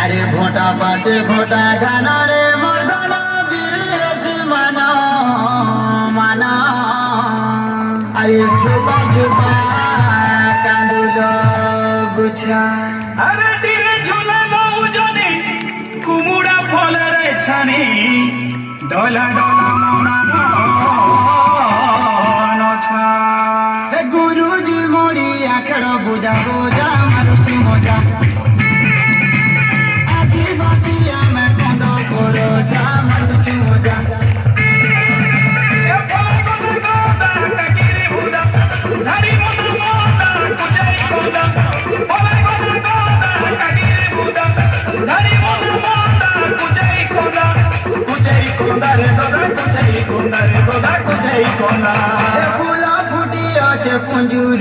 আরে ভোটা পাচে ভোটা ধান রে মর্দন বিরিয়াসি মানা মানা আরে ঝুপা ঝুপা কাঁদুল গুছা আরে তীরে ঝুলালো উজনি কুমুড়া ফলের ছানি ডলা ডলা মনা নছা গুরুজি মোড়ি আখড় বুঝা বুঝা মারুছি মজা আদিবাসী আমি কন্দ করো যা মারুছি মজা ফুলা ফুটি আছে পুঞ্জুর